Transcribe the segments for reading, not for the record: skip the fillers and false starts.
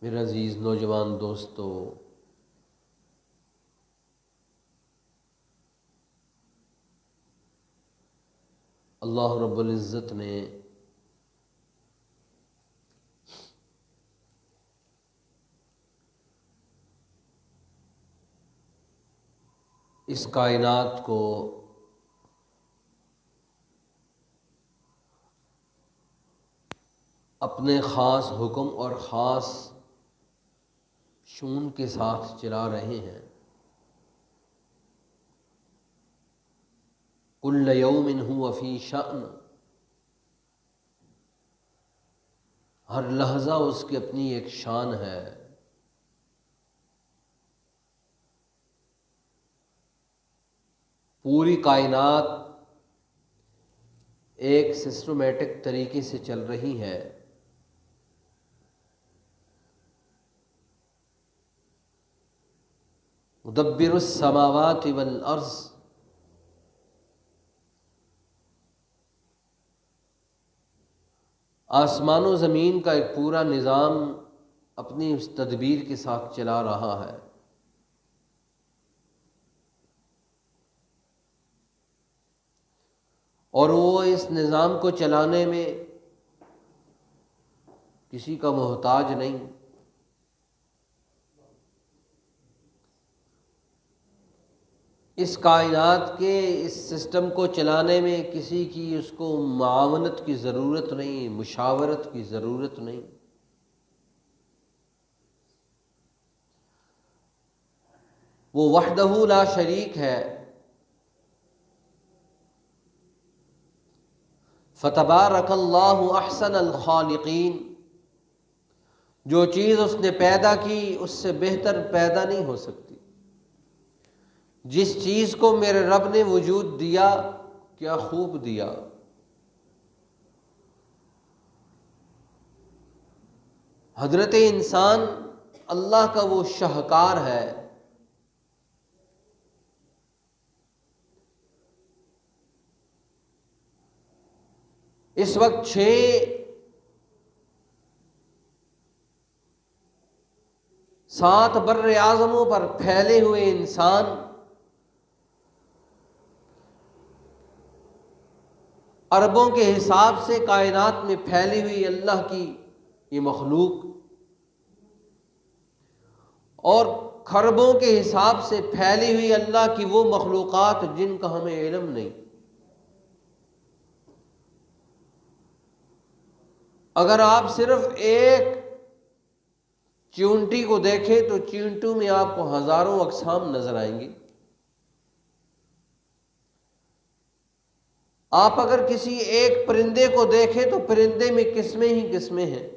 میرے عزیز نوجوان دوستو، اللہ رب العزت نے اس کائنات کو اپنے خاص حکم اور خاص شؤون کے ساتھ چلا رہے ہیں۔ کل یوم ھو فی شأن، ہر لحظہ اس کی اپنی ایک شان ہے۔ پوری کائنات ایک سسٹمیٹک طریقے سے چل رہی ہے۔ مدبر السماوات والارض، آسمان و زمین کا ایک پورا نظام اپنی اس تدبیر کے ساتھ چلا رہا ہے۔ اور وہ اس نظام کو چلانے میں کسی کا محتاج نہیں۔ اس کائنات کے اس سسٹم کو چلانے میں کسی کی اس کو معاونت کی ضرورت نہیں، مشاورت کی ضرورت نہیں۔ وہ وحدہ لا شریک ہے۔ فتبارک اللہ احسن الخالقین، جو چیز اس نے پیدا کی اس سے بہتر پیدا نہیں ہو سکتی۔ جس چیز کو میرے رب نے وجود دیا، کیا خوب دیا۔ حضرت انسان اللہ کا وہ شاہکار ہے۔ اس وقت 7 بر اعظموں پر پھیلے ہوئے انسان اربوں کے حساب سے کائنات میں پھیلی ہوئی اللہ کی یہ مخلوق، اور خربوں کے حساب سے پھیلی ہوئی اللہ کی وہ مخلوقات جن کا ہمیں علم نہیں۔ اگر آپ صرف ایک چیونٹی کو دیکھیں تو چیونٹوں میں آپ کو ہزاروں اقسام نظر آئیں گی۔ آپ اگر کسی ایک پرندے کو دیکھیں تو پرندے میں قسمیں ہی قسمیں ہیں،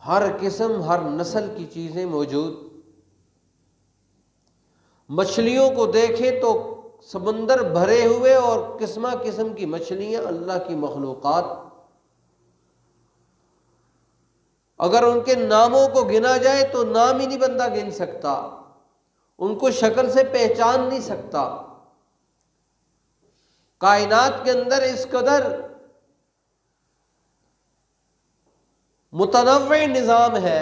ہر قسم ہر نسل کی چیزیں موجود۔ مچھلیوں کو دیکھیں تو سمندر بھرے ہوئے اور قسمہ قسم کی مچھلیاں اللہ کی مخلوقات۔ اگر ان کے ناموں کو گنا جائے تو نام ہی نہیں بندہ گن سکتا، ان کو شکل سے پہچان نہیں سکتا۔ کائنات کے اندر اس قدر متنوع نظام ہے،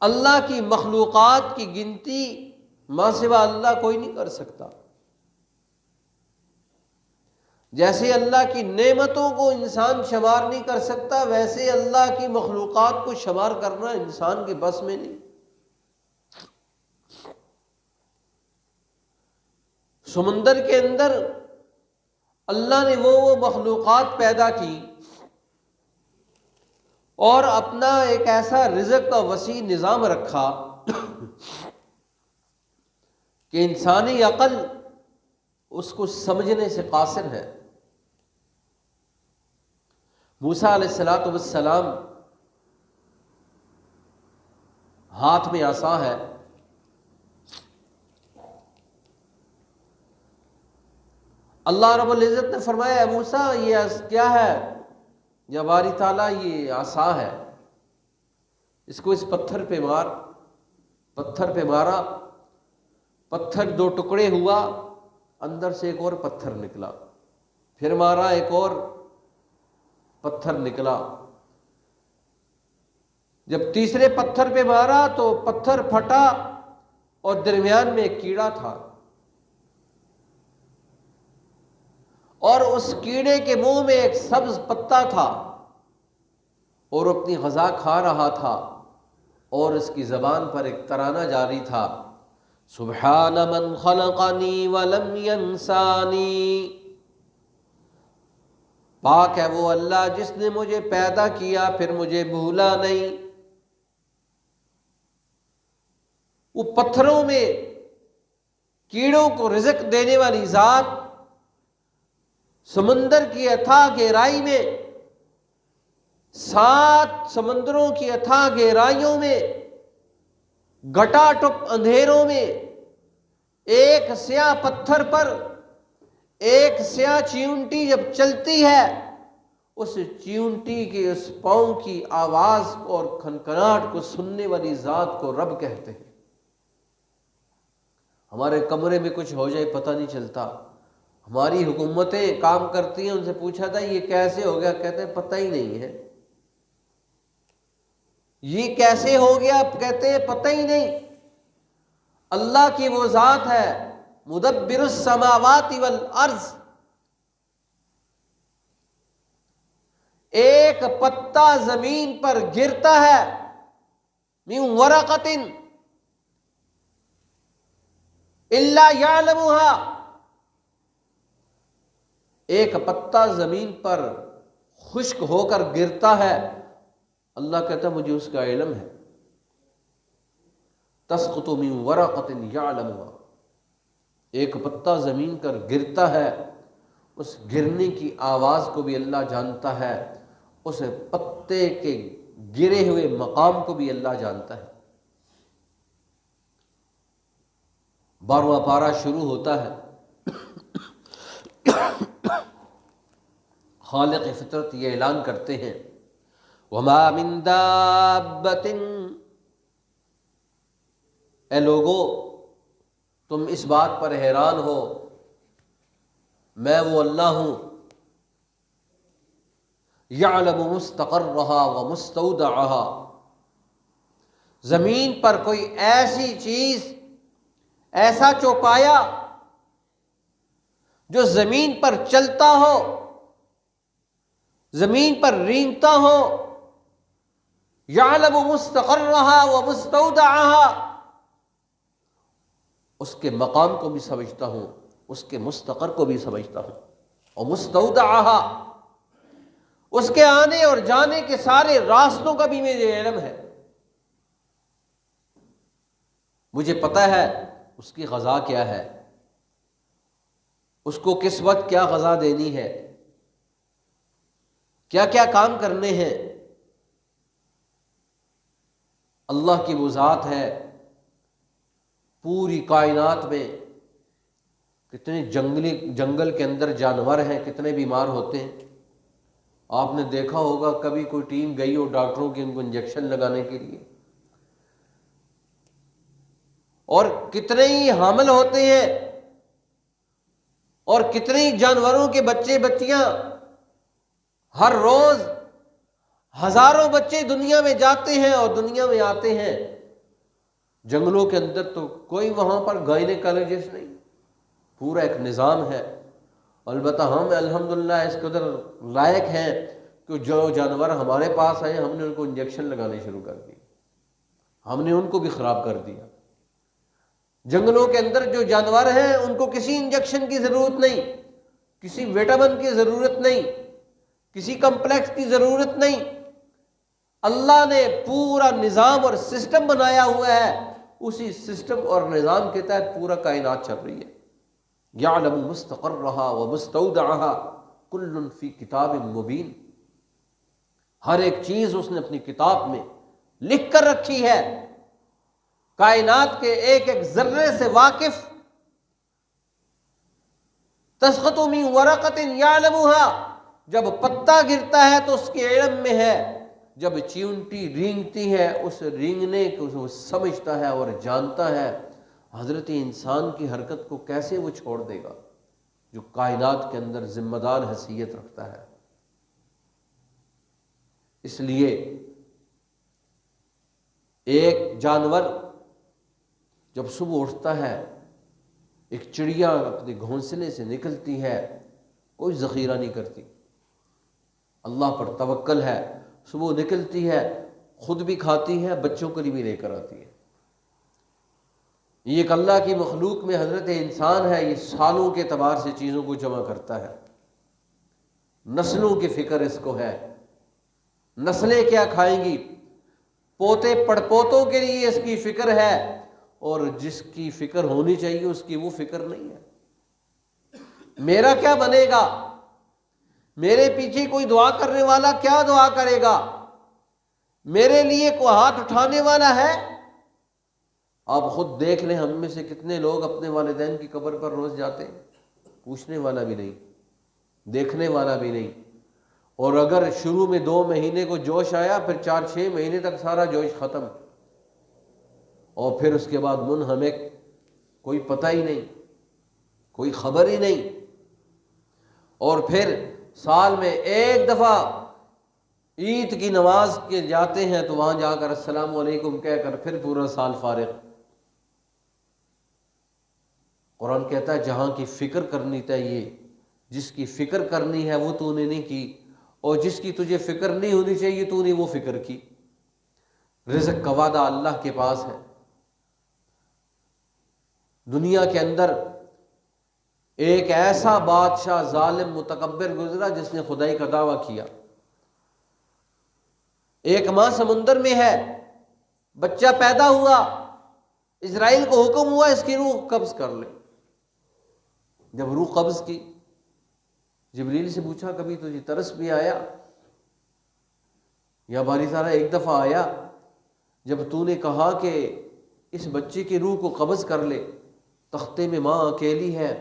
اللہ کی مخلوقات کی گنتی ماں سوا اللہ کوئی نہیں کر سکتا۔ جیسے اللہ کی نعمتوں کو انسان شمار نہیں کر سکتا، ویسے اللہ کی مخلوقات کو شمار کرنا انسان کے بس میں نہیں۔ سمندر کے اندر اللہ نے وہ مخلوقات پیدا کی اور اپنا ایک ایسا رزق کا وسیع نظام رکھا کہ انسانی عقل اس کو سمجھنے سے قاصر ہے۔ موسیٰ علیہ السلام ہاتھ میں عصا ہے، اللہ رب العزت نے فرمایا اے موسیٰ یہ کیا ہے؟ یا باری تعالیٰ یہ عصا ہے، اس کو اس پتھر پہ مار۔ پتھر پہ مارا، پتھر 2 ٹکڑے ہوا، اندر سے ایک اور پتھر نکلا، پھر مارا ایک اور پتھر نکلا، جب تیسرے پتھر پہ مارا تو پتھر پھٹا اور درمیان میں ایک کیڑا تھا، اور اس کیڑے کے منہ میں ایک سبز پتا تھا اور اپنی غذا کھا رہا تھا، اور اس کی زبان پر ایک ترانہ جاری تھا، سبحان من خلقنی ولم ینسانی، پاک ہے وہ اللہ جس نے مجھے پیدا کیا پھر مجھے بھولا نہیں۔ وہ پتھروں میں کیڑوں کو رزق دینے والی ذات سمندر کی اتھاہ گہرائی میں، 7 سمندروں کی اتھاہ گہرائیوں میں، گھٹا ٹپ اندھیروں میں، ایک سیاہ پتھر پر ایک سیاہ چیونٹی جب چلتی ہے، اس چیونٹی کے اس پاؤں کی آواز اور کھنکھناہٹ کو سننے والی ذات کو رب کہتے ہیں۔ ہمارے کمرے میں کچھ ہو جائے پتہ نہیں چلتا، ہماری حکومتیں کام کرتی ہیں، ان سے پوچھا تھا یہ کیسے ہو گیا، کہتے ہیں پتہ ہی نہیں ہے، یہ کیسے ہو گیا، کہتے ہیں پتہ ہی نہیں۔ اللہ کی وہ ذات ہے مدبر السماوات والارض، ایک پتا زمین پر گرتا ہے، من ورقۃ الا یعلمها، ایک پتا زمین پر خشک ہو کر گرتا ہے، اللہ کہتا ہے مجھے اس کا علم ہے، تسقط من ورقۃ یعلمها، ایک پتا زمین پر گرتا ہے، اس گرنے کی آواز کو بھی اللہ جانتا ہے، اس پتے کے گرے ہوئے مقام کو بھی اللہ جانتا ہے۔ 12واں پارہ شروع ہوتا ہے، خالق فطرت یہ اعلان کرتے ہیں وما من دابۃ، اے لوگو تم اس بات پر حیران ہو میں وہ اللہ ہوں، یعلم مستقرہا ومستودعہا، زمین پر کوئی ایسی چیز، ایسا چوپایا جو زمین پر چلتا ہو، زمین پر رینگتا ہو، یعلم مستقرہا ومستودعہا، اس کے مقام کو بھی سمجھتا ہوں، اس کے مستقر کو بھی سمجھتا ہوں، اور مستودعہا، اس کے آنے اور جانے کے سارے راستوں کا بھی مجھے علم ہے، مجھے پتہ ہے اس کی غذا کیا ہے، اس کو کس وقت کیا غذا دینی ہے، کیا کیا کام کرنے ہیں۔ اللہ کی وہ ذات ہے، پوری کائنات میں کتنے جنگل کے اندر جانور ہیں، کتنے بیمار ہوتے ہیں، آپ نے دیکھا ہوگا کبھی کوئی ٹیم گئی ہو ڈاکٹروں کی ان کو انجیکشن لگانے کے لیے، اور کتنے ہی حامل ہوتے ہیں، اور کتنے ہی جانوروں کے بچے بچیاں، ہر روز ہزاروں بچے دنیا میں جاتے ہیں اور دنیا میں آتے ہیں۔ جنگلوں کے اندر تو کوئی وہاں پر گائنیکالوجسٹ نہیں، پورا ایک نظام ہے۔ البتہ ہم الحمدللہ اس قدر لائق ہیں کہ جو جانور ہمارے پاس آئے ہم نے ان کو انجیکشن لگانے شروع کر دی، ہم نے ان کو بھی خراب کر دیا۔ جنگلوں کے اندر جو جانور ہیں ان کو کسی انجیکشن کی ضرورت نہیں، کسی وٹامن کی ضرورت نہیں، کسی کمپلیکس کی ضرورت نہیں، اللہ نے پورا نظام اور سسٹم بنایا ہوا ہے، اسی سسٹم اور نظام کے تحت پورا کائنات چل رہی ہے۔ یعلم مستقرہا ومستودعہا کل فی کتاب مبین، ہر ایک چیز اس نے اپنی کتاب میں لکھ کر رکھی ہے، کائنات کے ایک ایک ذرے سے واقف۔ تسقط من ورقۃ یعلمها، جب پتا گرتا ہے تو اس کے علم میں ہے، جب چیونٹی رینگتی ہے اس رینگنے کو وہ سمجھتا ہے اور جانتا ہے۔ حضرت انسان کی حرکت کو کیسے وہ چھوڑ دے گا جو کائنات کے اندر ذمہ دار حیثیت رکھتا ہے۔ اس لیے ایک جانور جب صبح اٹھتا ہے، ایک چڑیا اپنے گھونسلے سے نکلتی ہے، کوئی ذخیرہ نہیں کرتی، اللہ پر توکل ہے، صبح نکلتی ہے، خود بھی کھاتی ہے، بچوں کے لیے بھی لے کر آتی ہے۔ یہ ایک اللہ کی مخلوق میں حضرت انسان ہے، یہ سالوں کے اعتبار سے چیزوں کو جمع کرتا ہے، نسلوں کی فکر اس کو ہے، نسلیں کیا کھائیں گی، پوتے پڑپوتوں کے لیے اس کی فکر ہے، اور جس کی فکر ہونی چاہیے اس کی وہ فکر نہیں ہے۔ میرا کیا بنے گا، میرے پیچھے کوئی دعا کرنے والا کیا دعا کرے گا، میرے لیے کوئی ہاتھ اٹھانے والا ہے؟ آپ خود دیکھ لیں، ہم میں سے کتنے لوگ اپنے والدین کی قبر پر روز جاتے ہیں، پوچھنے والا بھی نہیں، دیکھنے والا بھی نہیں، اور اگر شروع میں 2 مہینے کو جوش آیا، پھر 4-6 مہینے تک سارا جوش ختم، اور پھر اس کے بعد منہمک، کوئی پتہ ہی نہیں، کوئی خبر ہی نہیں، اور پھر سال میں ایک دفعہ عید کی نماز کے جاتے ہیں تو وہاں جا کر السلام علیکم کہہ کر پھر پورا سال فارغ۔ قرآن کہتا ہے جہاں کی فکر کرنی چاہیے، جس کی فکر کرنی ہے وہ تو نے نہیں کی، اور جس کی تجھے فکر نہیں ہونی چاہیے تو نے وہ فکر کی۔ رزق کا وعدہ اللہ کے پاس ہے۔ دنیا کے اندر ایک ایسا بادشاہ ظالم متکبر گزرا جس نے خدائی کا دعویٰ کیا۔ ایک ماں سمندر میں ہے، بچہ پیدا ہوا، اسرائیل کو حکم ہوا اس کی روح قبض کر لے۔ جب روح قبض کی، جبریل سے پوچھا کبھی تجھے ترس بھی آیا؟ یا باری تعالیٰ ایک دفعہ آیا جب تو نے کہا کہ اس بچے کی روح کو قبض کر لے، تختے میں ماں اکیلی ہے،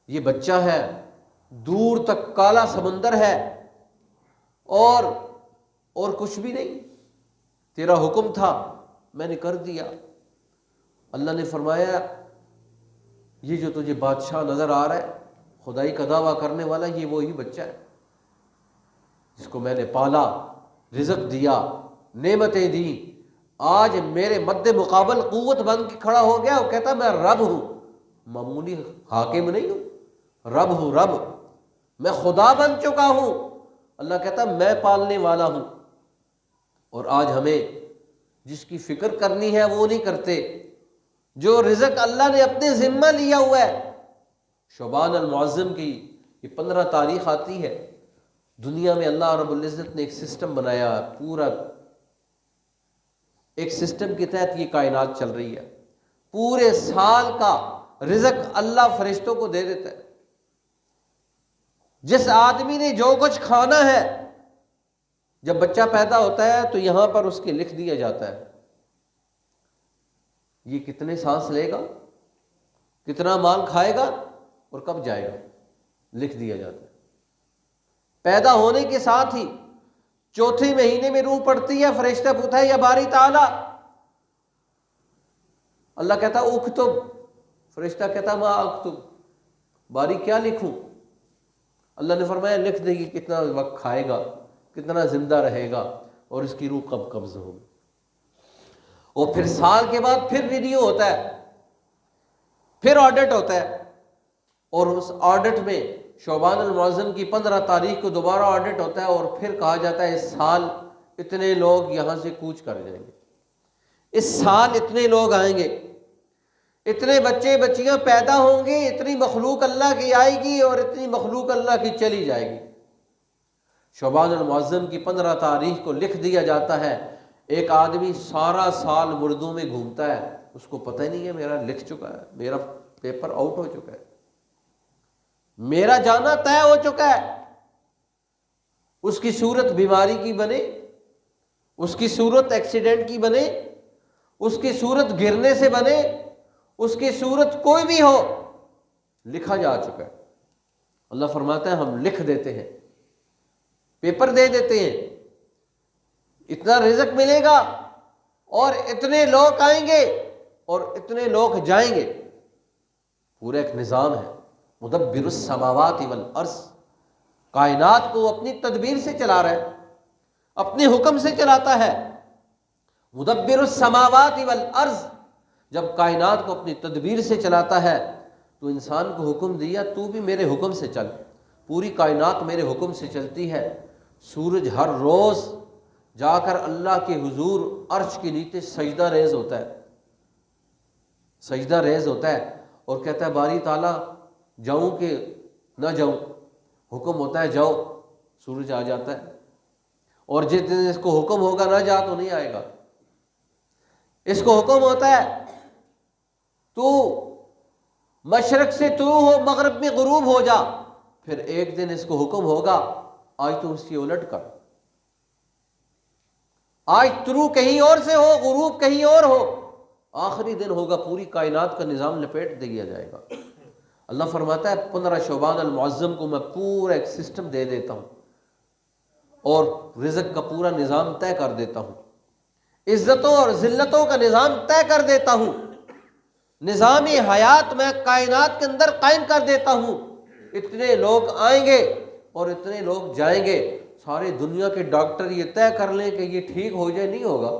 یہ بچہ ہے، دور تک کالا سمندر ہے، اور کچھ بھی نہیں، تیرا حکم تھا میں نے کر دیا۔ اللہ نے فرمایا یہ جو تجھے بادشاہ نظر آ رہا ہے، خدائی کا دعویٰ کرنے والا، یہ وہی بچہ ہے جس کو میں نے پالا، رزق دیا، نعمتیں دی، آج میرے مد مقابل قوت بن کے کھڑا ہو گیا، وہ کہتا میں رب ہوں، معمولی حاکم نہیں ہوں، رب ہوں، رب، میں خدا بن چکا ہوں۔ اللہ کہتا میں پالنے والا ہوں، اور آج ہمیں جس کی فکر کرنی ہے وہ نہیں کرتے، جو رزق اللہ نے اپنے ذمہ لیا ہوا ہے۔ شعبان المعظم کی یہ 15 تاریخ آتی ہے، دنیا میں اللہ رب العزت نے ایک سسٹم بنایا، پورا ایک سسٹم کے تحت یہ کائنات چل رہی ہے، پورے سال کا رزق اللہ فرشتوں کو دے دیتا ہے۔ جس آدمی نے جو کچھ کھانا ہے، جب بچہ پیدا ہوتا ہے تو یہاں پر اس کے لکھ دیا جاتا ہے یہ کتنے سانس لے گا، کتنا مال کھائے گا اور کب جائے گا، لکھ دیا جاتا ہے۔ پیدا ہونے کے ساتھ ہی 4 مہینے میں روح پڑتی ہے، فرشتہ پوچھتا ہے یا باری تعالیٰ، اللہ کہتا اکتب، فرشتہ کہتا ما اکتب، باری کیا لکھوں؟ اللہ نے فرمایا لکھ دے گی کتنا وقت کھائے گا، کتنا زندہ رہے گا، اور اس کی روح کب قبض ہوگی۔ اور پھر سال کے بعد پھر ریڈیو ہوتا ہے، پھر آڈٹ ہوتا ہے، اور اس آڈٹ میں شعبان المعظم کی 15 تاریخ کو دوبارہ آڈٹ ہوتا ہے، اور پھر کہا جاتا ہے اس سال اتنے لوگ یہاں سے کوچ کر جائیں گے، اس سال اتنے لوگ آئیں گے، اتنے بچے بچیاں پیدا ہوں گے، اتنی مخلوق اللہ کی آئے گی اور اتنی مخلوق اللہ کی چلی جائے گی۔ شعبان المعظم کی 15 تاریخ کو لکھ دیا جاتا ہے۔ ایک آدمی سارا سال مردوں میں گھومتا ہے، اس کو پتہ ہی نہیں ہے میرا لکھ چکا ہے، میرا پیپر آؤٹ ہو چکا ہے، میرا جانا طے ہو چکا ہے۔ اس کی صورت بیماری کی بنے، اس کی صورت ایکسیڈنٹ کی بنے، اس کی صورت گرنے سے بنے، اس کی صورت کوئی بھی ہو، لکھا جا چکا ہے۔ اللہ فرماتا ہے ہم لکھ دیتے ہیں، پیپر دے دیتے ہیں، اتنا رزق ملے گا اور اتنے لوگ آئیں گے اور اتنے لوگ جائیں گے۔ پورا ایک نظام ہے، مدبر السماوات والارض، کائنات کو اپنی تدبیر سے چلا رہا ہے، اپنے حکم سے چلاتا ہے۔ مدبر السماوات والارض، جب کائنات کو اپنی تدبیر سے چلاتا ہے تو انسان کو حکم دیا تو بھی میرے حکم سے چل، پوری کائنات میرے حکم سے چلتی ہے۔ سورج ہر روز جا کر اللہ کے حضور عرش کے نیچے سجدہ ریز ہوتا ہے، سجدہ ریز ہوتا ہے اور کہتا ہے باری تعالیٰ جاؤں کہ نہ جاؤں، حکم ہوتا ہے جاؤ، سورج آ جاتا ہے، اور جس دن اس کو حکم ہوگا نہ جا تو نہیں آئے گا، اس کو حکم ہوتا ہے تو مشرق سے طلوع ہو مغرب میں غروب ہو جا، پھر ایک دن اس کو حکم ہوگا آج تو اس کی الٹ کر، آج طلوع کہیں اور سے ہو غروب کہیں اور ہو، آخری دن ہوگا پوری کائنات کا نظام لپیٹ دیا جائے گا۔ اللہ فرماتا ہے 15 شعبان المعظم کو میں پورا ایک سسٹم دے دیتا ہوں اور رزق کا پورا نظام طے کر دیتا ہوں، عزتوں اور ذلتوں کا نظام طے کر دیتا ہوں، نظام حیات میں کائنات کے اندر قائم کر دیتا ہوں۔ اتنے لوگ آئیں گے اور اتنے لوگ جائیں گے، ساری دنیا کے ڈاکٹر یہ طے کر لیں کہ یہ ٹھیک ہو جائے، نہیں ہوگا،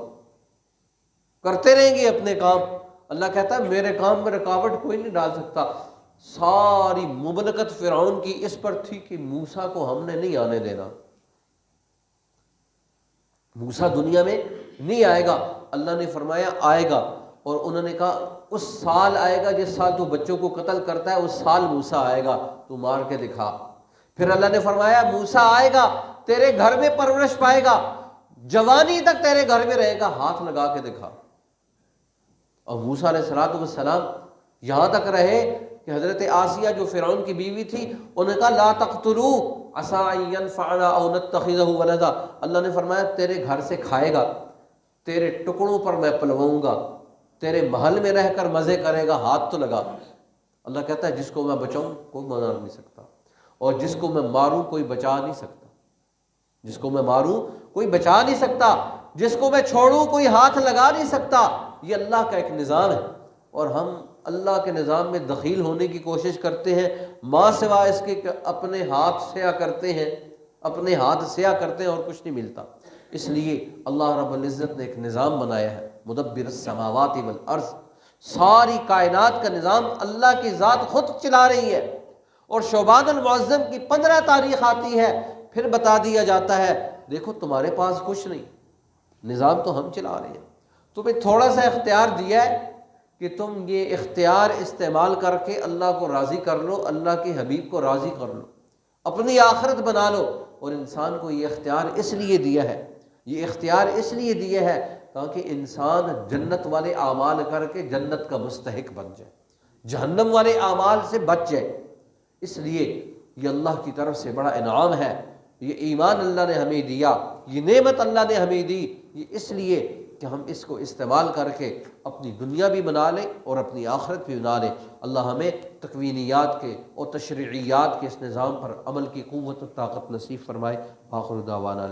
کرتے رہیں گے اپنے کام۔ اللہ کہتا ہے میرے کام میں رکاوٹ کوئی نہیں ڈال سکتا۔ ساری مملکت فرعون کی اس پر تھی کہ موسیٰ کو ہم نے نہیں آنے دینا، موسیٰ دنیا میں نہیں آئے گا۔ اللہ نے فرمایا آئے گا، اور انہوں نے کہا اس سال آئے گا جس سال تو بچوں کو قتل کرتا ہے، اس سال موسیٰ آئے گا، تو مار کے دکھا۔ پھر اللہ نے فرمایا موسیٰ آئے گا، تیرے گھر میں پرورش پائے گا، جوانی تک تیرے گھر میں رہے گا، ہاتھ لگا کے دکھا۔ اور موسیٰ علیہ السلام یہاں تک رہے کہ حضرت آسیہ جو فرعون کی بیوی تھی، انہوں نے کہا لا تقتلوا عسى ان ينفعنا او نتخذه ولدا، اللہ نے فرمایا تیرے گھر سے کھائے گا، تیرے ٹکڑوں پر میں پلواؤں گا، تیرے محل میں رہ کر مزے کرے گا، ہاتھ تو لگا۔ اللہ کہتا ہے جس کو میں بچاؤں کوئی مار نہیں سکتا، اور جس کو میں ماروں کوئی بچا نہیں سکتا، جس کو میں ماروں کوئی بچا نہیں سکتا، جس کو میں چھوڑوں کوئی ہاتھ لگا نہیں سکتا۔ یہ اللہ کا ایک نظام ہے، اور ہم اللہ کے نظام میں دخیل ہونے کی کوشش کرتے ہیں، ماں سوا اس کے کہ اپنے ہاتھ سیاہ کرتے ہیں، اپنے ہاتھ سیاہ کرتے ہیں اور کچھ نہیں ملتا۔ اس لیے اللہ رب العزت نے ایک نظام بنایا ہے، مدبر السماوات والارض، ساری کائنات کا نظام اللہ کی ذات خود چلا رہی ہے۔ اور شعبان المعظم کی 15 تاریخ آتی ہے، پھر بتا دیا جاتا ہے دیکھو تمہارے پاس کچھ نہیں، نظام تو ہم چلا رہے ہیں، تمہیں تھوڑا سا اختیار دیا ہے کہ تم یہ اختیار استعمال کر کے اللہ کو راضی کر لو، اللہ کے حبیب کو راضی کر لو، اپنی آخرت بنا لو۔ اور انسان کو یہ اختیار اس لیے دیا ہے، یہ اختیار اس لیے دیا ہے تاکہ انسان جنت والے اعمال کر کے جنت کا مستحق بن جائے، جہنم والے اعمال سے بچ جائے۔ اس لیے یہ اللہ کی طرف سے بڑا انعام ہے، یہ ایمان اللہ نے ہمیں دیا، یہ نعمت اللہ نے ہمیں دی، یہ اس لیے کہ ہم اس کو استعمال کر کے اپنی دنیا بھی بنا لیں اور اپنی آخرت بھی بنا لیں۔ اللہ ہمیں تکوینیات کے اور تشریعیات کے اس نظام پر عمل کی قوت و طاقت نصیب فرمائے۔ آخر دعوانا